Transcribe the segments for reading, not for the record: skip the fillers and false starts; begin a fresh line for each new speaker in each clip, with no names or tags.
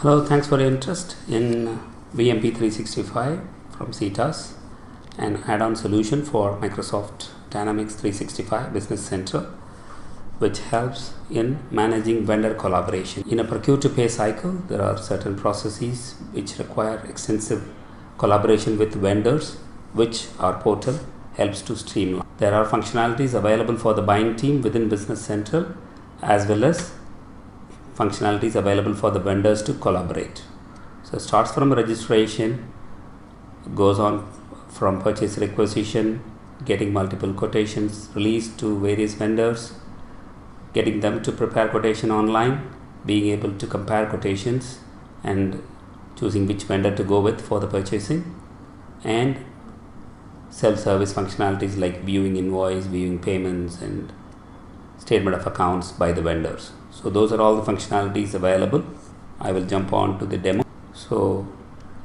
Hello, thanks for your interest in VMP365 from CETAS, an add-on solution for Microsoft Dynamics 365 Business Central, which helps in managing vendor collaboration. In a procure-to-pay cycle, there are certain processes which require extensive collaboration with vendors, which our portal helps to streamline. There are functionalities available for the buying team within Business Central, as well as functionalities available for the vendors to collaborate. So it starts from registration, goes on from purchase requisition, getting multiple quotations released to various vendors, getting them to prepare quotation online, being able to compare quotations and choosing which vendor to go with for the purchasing, and self-service functionalities like viewing invoice, viewing payments, and statement of accounts by the vendors. So those are all the functionalities available. I will jump on to the demo. So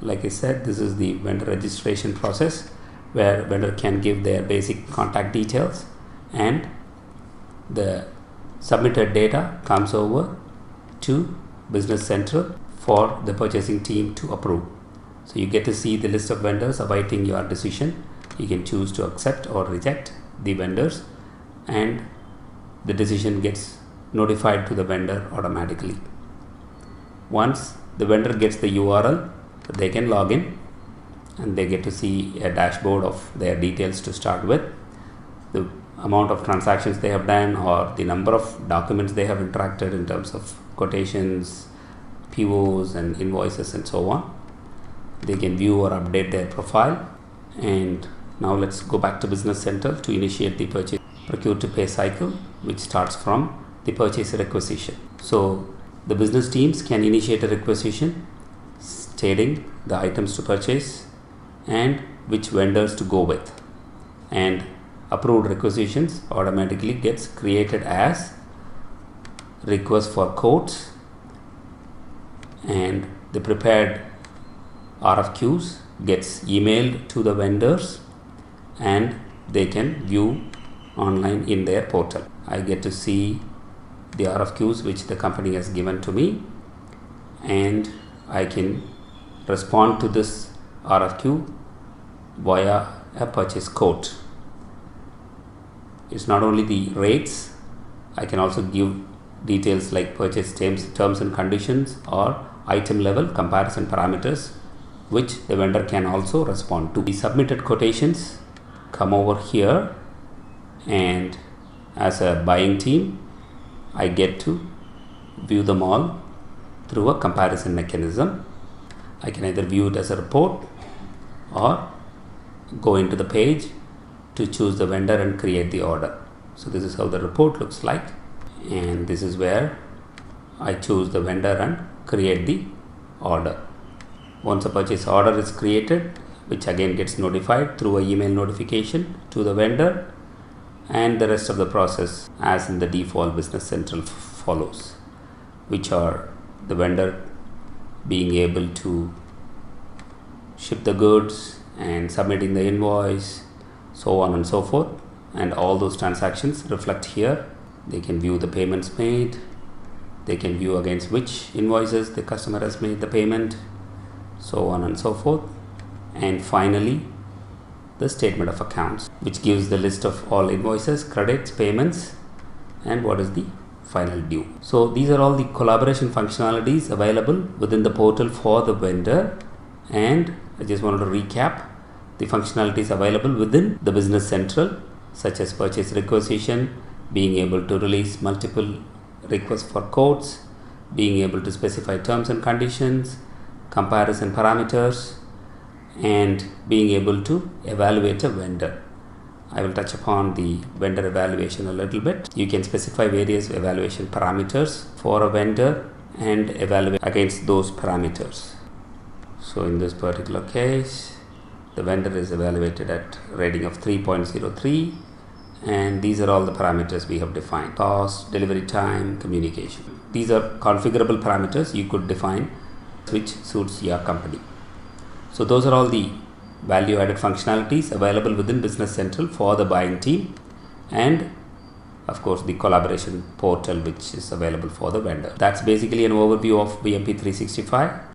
like I said, this is the vendor registration process where vendor can give their basic contact details and the submitted data comes over to Business Central for the purchasing team to approve. So you get to see the list of vendors awaiting your decision. You can choose to accept or reject the vendors, and the decision gets notified to the vendor automatically. Once the vendor gets the URL, they can log in and they get to see a dashboard of their details to start with, the amount of transactions they have done or the number of documents they have interacted in terms of quotations, POs and invoices and so on. They can view or update their profile. And now let's go back to Business Central to initiate the purchase procure to pay cycle, which starts from the purchase requisition. So the business teams can initiate a requisition stating the items to purchase and which vendors to go with, and approved requisitions automatically gets created as request for quotes, and the prepared RFQs gets emailed to the vendors and they can view online in their portal. I get to see the RFQs which the company has given to me, and I can respond to this RFQ via a purchase quote. It's not only the rates, I can also give details like purchase terms and conditions or item level comparison parameters, which the vendor can also respond to. The submitted quotations come over here, and as a buying team I get to view them all through a comparison mechanism. I can either view it as a report or go into the page to choose the vendor and create the order. So this is how the report looks like, and this is where I choose the vendor and create the order. Once a purchase order is created, which again gets notified through an email notification to the vendor, and the rest of the process as in the default Business Central follows, which are the vendor being able to ship the goods and submitting the invoice, so on and so forth, and all those transactions reflect here. They can view the payments made, they can view against which invoices the customer has made the payment, so on and so forth, and finally the statement of accounts, which gives the list of all invoices, credits, payments, and what is the final due. So these are all the collaboration functionalities available within the portal for the vendor, and I just wanted to recap the functionalities available within the Business Central, such as purchase requisition, being able to release multiple requests for quotes, being able to specify terms and conditions, comparison parameters, and being able to evaluate a vendor. I will touch upon the vendor evaluation a little bit. You can specify various evaluation parameters for a vendor and evaluate against those parameters. So in this particular case, the vendor is evaluated at rating of 3.03, and these are all the parameters we have defined: cost, delivery time, communication. These are configurable parameters you could define which suits your company. So those are all the value added functionalities available within Business Central for the buying team, and of course the collaboration portal which is available for the vendor. That's basically an overview of VMP365.